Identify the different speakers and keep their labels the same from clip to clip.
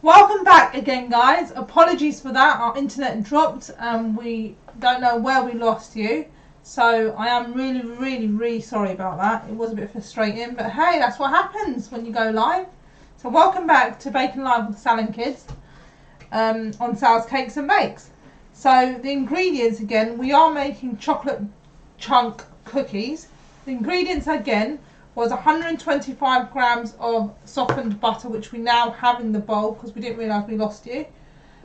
Speaker 1: Welcome back again, guys. Apologies for that. Our internet dropped and we don't know where we lost you. So I am really sorry about that. It was a bit frustrating, but hey, that's what happens when you go live. So welcome back to Baking Live with Sal and Kids on Sal's Cakes and Bakes. So the ingredients again, we are making chocolate chunk cookies. The ingredients again was 125 grams of softened butter, which we now have in the bowl because we didn't realise we lost you.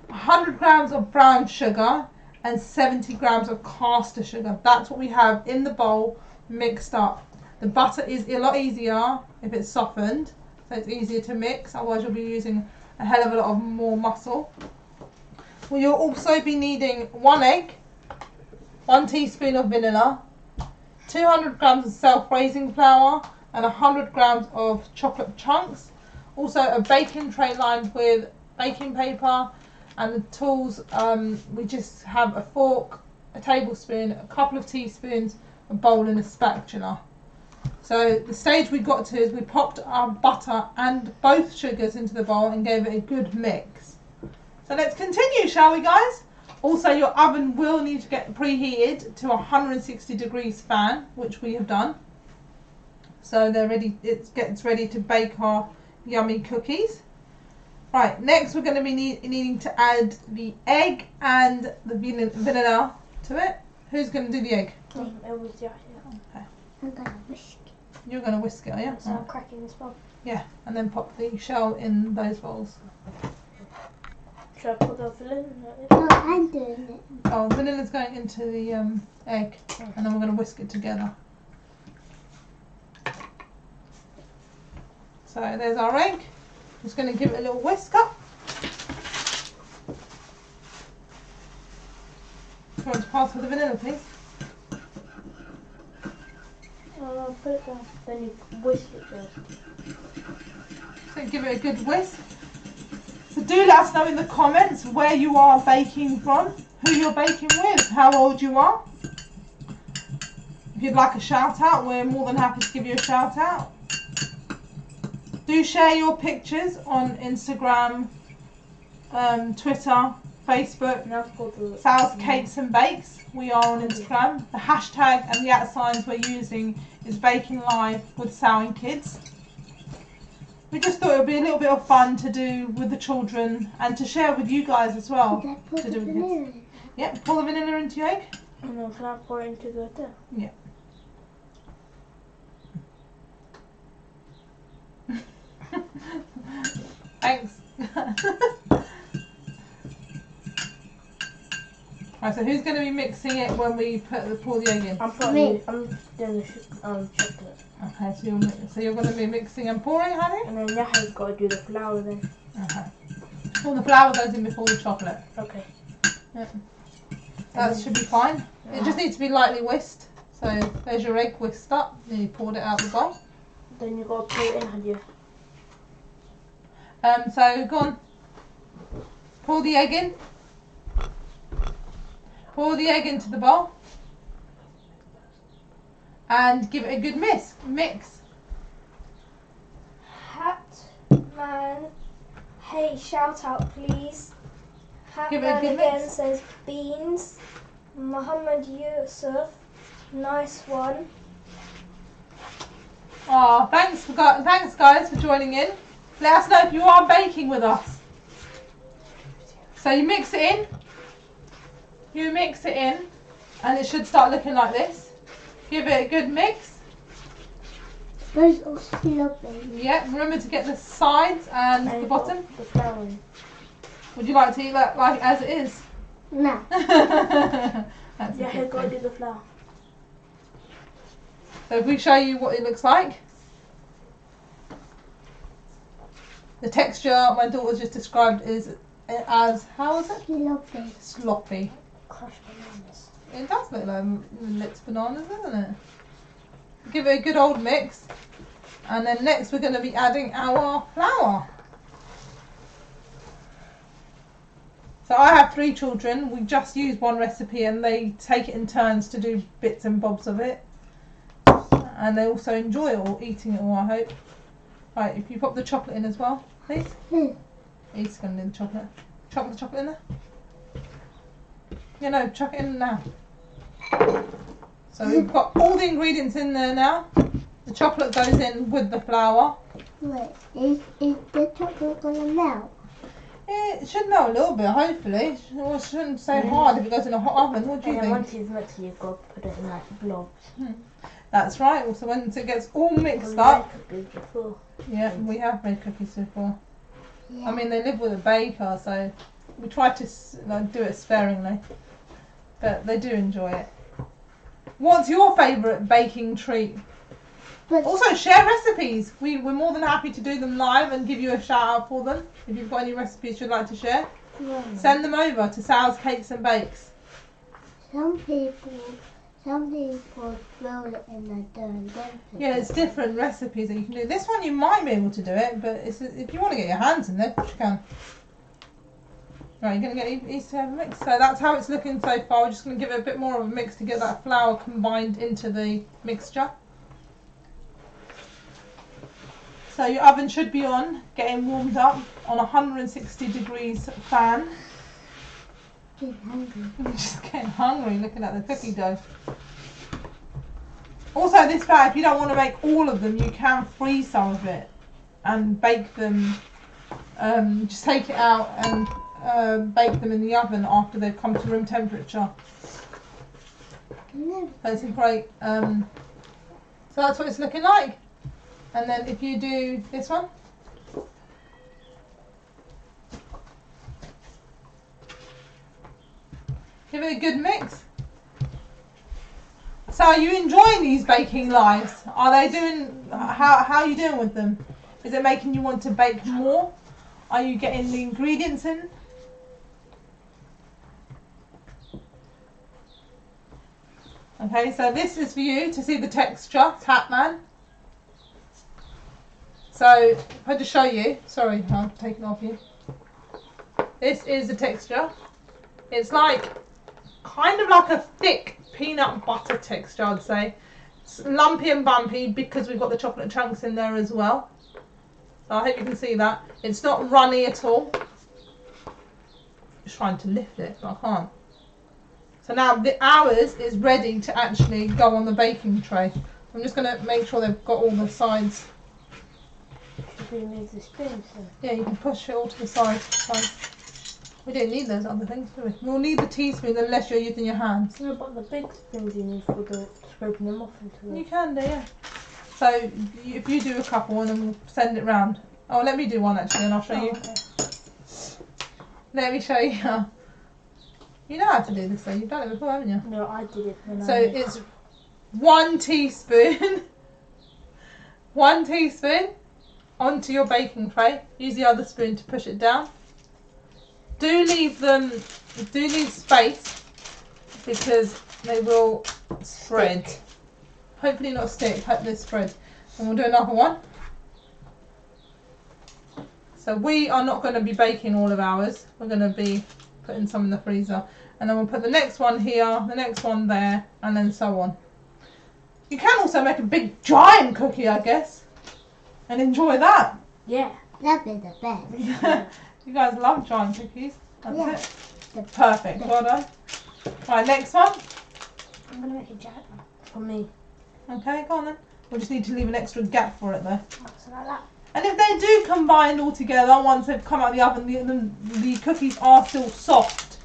Speaker 1: 100 grams of brown sugar and 70 grams of caster sugar. That's what we have in the bowl mixed up. The butter is a lot easier if it's softened, so it's easier to mix, otherwise you'll be using a hell of a lot of more muscle. Well, you'll also be needing 1 egg, 1 teaspoon of vanilla, 200 grams of self-raising flour, and 100 grams of chocolate chunks. Also a baking tray lined with baking paper, and the tools, we just have a fork, a tablespoon, a couple of teaspoons, a bowl and a spatula. So the stage we got to is we popped our butter and both sugars into the bowl and gave it a good mix. So let's continue, shall we, guys? Also, your oven will need to get preheated to 160 degrees fan, which we have done. So they're ready. It gets ready to bake our yummy cookies. Right, next we're going to be needing to add the egg and the vanilla to it. Who's going to do the egg?
Speaker 2: Okay.
Speaker 3: I'm gonna whisk.
Speaker 1: You're going to whisk it, are you?
Speaker 2: So I'm cracking this bowl.
Speaker 1: Yeah, and then pop the shell in those bowls.
Speaker 2: Should I put the vanilla in it?
Speaker 3: Oh, I'm doing it.
Speaker 1: Oh, vanilla's going into the egg, and then we're going to whisk it together. So there's our egg. Just going to give it a little whisk up. Do you want to pass for the vanilla, please?
Speaker 2: Put it down. Then you whisk it first.
Speaker 1: So give it a good whisk. So do let us know in the comments where you are baking from, who you're baking with, how old you are. If you'd like a shout out, we're more than happy to give you a shout out. Do share your pictures on Instagram, Twitter, Facebook,
Speaker 2: Now I've got the
Speaker 1: Sal's Cakes and Bakes. We are on Instagram. The hashtag and the @ we're using is Baking Live with Sal and Kids. We just thought it would be a little bit of fun to do with the children and to share with you guys as well.
Speaker 3: Did I put
Speaker 1: To
Speaker 3: the
Speaker 1: do with
Speaker 3: vanilla
Speaker 1: kids.
Speaker 3: in?
Speaker 1: Yep, pour the vanilla into your egg.
Speaker 2: No, can I pour it into the thing?
Speaker 1: Yeah. Thanks. Right, so who's going to be mixing it when we pour the egg in?
Speaker 2: I'm
Speaker 3: Me.
Speaker 2: I'm doing the chocolate.
Speaker 1: Okay, so you're going to be mixing and pouring, honey?
Speaker 2: And then Yaha's got to do the flour then.
Speaker 1: Okay. Well, the flour goes in before the chocolate.
Speaker 2: Okay.
Speaker 1: That should be fine. It just needs to be lightly whisked. So there's your egg whisked up. Then you poured it out the bowl.
Speaker 2: Then you got to pour it in, had you?
Speaker 1: So go on. Pour the egg in. Pour the egg into the bowl. And give it a good mix.
Speaker 4: Hatman, hey, shout out please.
Speaker 1: Give it a
Speaker 4: Hatman
Speaker 1: good
Speaker 4: again
Speaker 1: mix.
Speaker 4: says beans. Muhammad Yusuf, nice one.
Speaker 1: Oh, thanks guys for joining in. Let us know if you are baking with us. So you mix it in. And it should start looking like this. Give it a good mix.
Speaker 3: Those are sloppy.
Speaker 1: Yeah, remember to get the sides and the
Speaker 2: you
Speaker 1: bottom.
Speaker 2: got the flour in.
Speaker 1: Would you like to eat that like as it is?
Speaker 3: No.
Speaker 1: That's a
Speaker 2: Yaha's
Speaker 1: good
Speaker 2: got to
Speaker 1: thing.
Speaker 2: do the flour.
Speaker 1: So if we show you what it looks like. The texture my daughter's just described is as, how is it?
Speaker 3: Sloppy.
Speaker 1: Sloppy.
Speaker 2: Crushed bananas.
Speaker 1: It does look like Litz bananas, doesn't it? Give it a good old mix. And then next we're going to be adding our flour. So I have 3 children. We just use one recipe and they take it in turns to do bits and bobs of it. And they also enjoy it all, eating it all, I hope. Right, if you pop the chocolate in as well, please. He's going to do the chocolate. Chop the chocolate in there. Yeah, no, chuck it in now. So we've got all the ingredients in there now. The chocolate goes in with the flour.
Speaker 3: Wait, is the chocolate gonna melt?
Speaker 1: It should melt a little bit, hopefully. It shouldn't so hard if it goes in a hot oven. What do you
Speaker 2: And then
Speaker 1: think?
Speaker 2: once it's melted, you've got to put it in like blobs.
Speaker 1: That's right. Also, once it gets all mixed
Speaker 2: We've
Speaker 1: up.
Speaker 2: made cookies before.
Speaker 1: Yeah, we have made cookies before.
Speaker 3: Yeah.
Speaker 1: I mean, they live with a baker, so we try to do it sparingly. But they do enjoy it. What's your favourite baking treat?
Speaker 3: But
Speaker 1: Also, share recipes. We're more than happy to do them live and give you a shout out for them. If you've got any recipes you'd like to share, send them over to Sal's Cakes and Bakes.
Speaker 3: some people throw it in the dough and then put
Speaker 1: Yeah,
Speaker 3: it
Speaker 1: it's
Speaker 3: in.
Speaker 1: different recipes that you can do. This one you might be able to do it, but if you want to get your hands in there, of course you can. Right, you're going to get these to have a mix. So that's how it's looking so far. We're just going to give it a bit more of a mix to get that flour combined into the mixture. So your oven should be on, getting warmed up on 160 degrees fan.
Speaker 3: Getting hungry.
Speaker 1: I'm just getting hungry looking at the cookie dough. Also, this flour, if you don't want to make all of them, you can freeze some of it and bake them. Just take it out and bake them in the oven after they've come to room temperature. That's a great. So that's what it's looking like. And then if you do this one. Give it a good mix. So are you enjoying these baking lives? Are they doing, how are you doing with them? Is it making you want to bake more? Are you getting the ingredients in? Okay, so this is for you to see the texture, Tapman. So, if I just show you, sorry, I'm taking off you. This is the texture. It's like, kind of like a thick peanut butter texture, I'd say. It's lumpy and bumpy because we've got the chocolate chunks in there as well. So I hope you can see that. It's not runny at all. Just trying to lift it, but I can't. So now ours is ready to actually go on the baking tray. I'm just going to make sure they've got all the sides.
Speaker 2: Should we move the spoons then?
Speaker 1: Yeah, you can push it all to the side. We don't need those other things, do we? We'll need the teaspoon unless you're using your hands.
Speaker 2: No, but the big spoons you need for the scraping them off into
Speaker 1: You
Speaker 2: the...
Speaker 1: can do, yeah. So if you do a couple and then we'll send it round. Oh, let me do one actually and I'll show you.
Speaker 2: okay.
Speaker 1: Let me show you how. You know how to do this though, you've done it before, haven't you?
Speaker 2: No, I did it. When
Speaker 1: So
Speaker 2: I
Speaker 1: it's 1 teaspoon, 1 teaspoon onto your baking tray. Use the other spoon to push it down. Do leave space because they will spread. Hopefully not stick, hope they spread. And we'll do another one. So we are not going to be baking all of ours. We're going to be putting some in the freezer. And then we'll put the next one here, the next one there, and then so on. You can also make a big giant cookie, I guess, and enjoy that.
Speaker 2: Yeah.
Speaker 3: That'd be the best.
Speaker 1: You guys love giant cookies. That's
Speaker 3: Yeah.
Speaker 1: it. Perfect. Well done. Right, next one.
Speaker 2: I'm going to make a giant one for me.
Speaker 1: Okay, go on then. We just need to leave an extra gap for it though.
Speaker 2: So like that.
Speaker 1: And if they do combine all together, once they've come out of the oven, the cookies are still soft.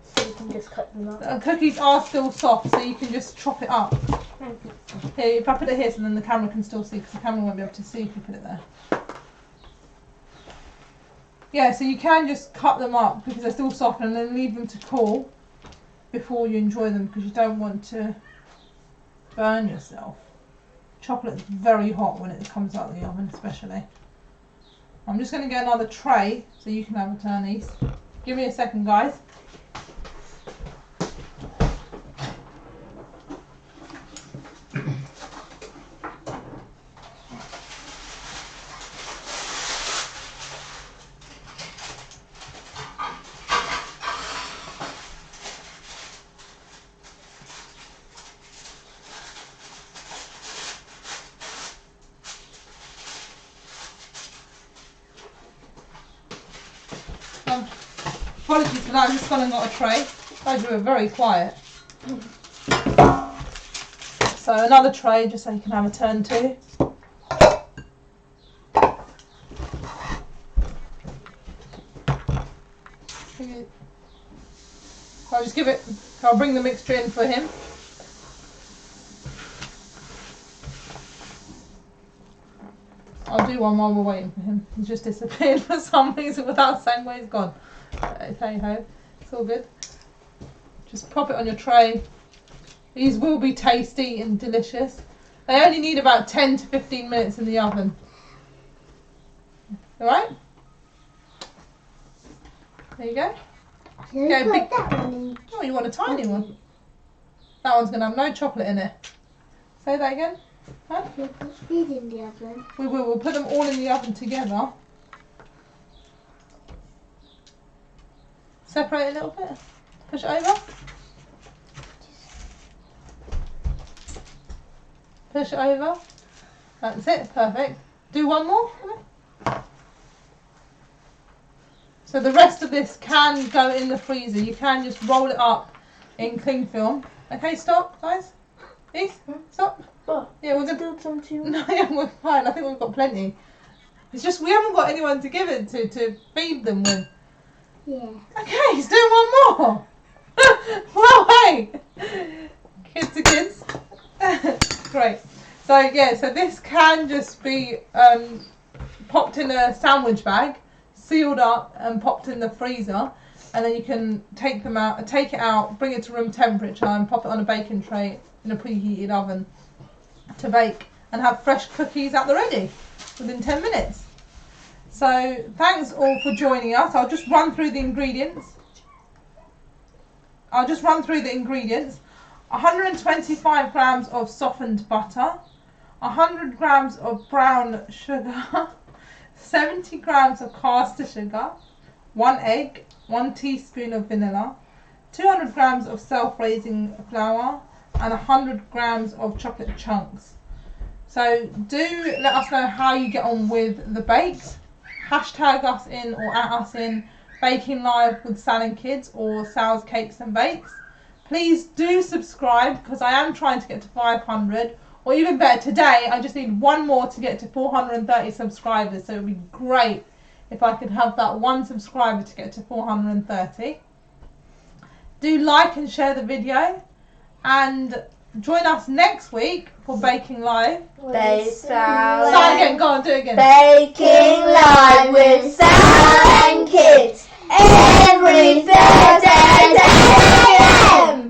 Speaker 2: So you can just cut them up.
Speaker 1: The cookies are still soft, so you can just chop it up. Here, if I put it here, so then the camera can still see, because the camera won't be able to see if you put it there. Yeah, so you can just cut them up because they're still soft and then leave them to cool before you enjoy them because you don't want to burn yourself. Chocolate's very hot when it comes out of the oven, especially. I'm just going to get another tray so you can have a turn these. Give me a second, guys. Apologies for that, I've just gone and got a tray. Guys, you were very quiet. So another tray just so you can have a turn to. I'll just give it, I'll bring the mixture in for him. I'll do one while we're waiting for him. He's just disappeared for some reason without saying where he's gone. Hey ho, it's all good. Just pop it on your tray. These will be tasty and delicious. They only need about 10 to 15 minutes in the oven. Alright? There you go.
Speaker 3: So
Speaker 1: Okay,
Speaker 3: put
Speaker 1: big-
Speaker 3: that one in.
Speaker 1: Oh, you want a tiny one? That one's going to have no chocolate in it. Say that again. Huh?
Speaker 3: You put these in the oven.
Speaker 1: We will. We'll put them all in the oven together. Separate a little bit. Push it over. Push it over. That's it. Perfect. Do one more. So the rest of this can go in the freezer. You can just roll it up in cling film. Okay, stop, guys. Please, stop.
Speaker 2: Oh,
Speaker 1: Yeah, we're gonna.
Speaker 2: still some too.
Speaker 1: No, yeah, we're fine. I think we've got plenty. It's just we haven't got anyone to give it to feed them with.
Speaker 3: Yeah.
Speaker 1: Okay, let's do one more. Well, hey, kids are kids. Great. So yeah, so this can just be popped in a sandwich bag, sealed up, and popped in the freezer, and then you can take it out, bring it to room temperature, and pop it on a baking tray in a preheated oven to bake, and have fresh cookies at the ready within 10 minutes. So thanks all for joining us. I'll just run through the ingredients. 125 grams of softened butter, 100 grams of brown sugar, 70 grams of caster sugar, 1 egg, 1 teaspoon of vanilla, 200 grams of self-raising flour, and 100 grams of chocolate chunks. So do let us know how you get on with the bakes. Hashtag us in or at us in Baking Live with Sal and Kids or Sal's Cakes and Bakes. Please do subscribe because I am trying to get to 500, or even better, today I just need one more to get to 430 subscribers. So it would be great if I could have that one subscriber to get to 430. Do like and share the video, and join us next week for Baking Live.
Speaker 4: Sal
Speaker 1: Start again, go on, do it again.
Speaker 4: Baking Live with Sal and Kids every Thursday at 10 a.m.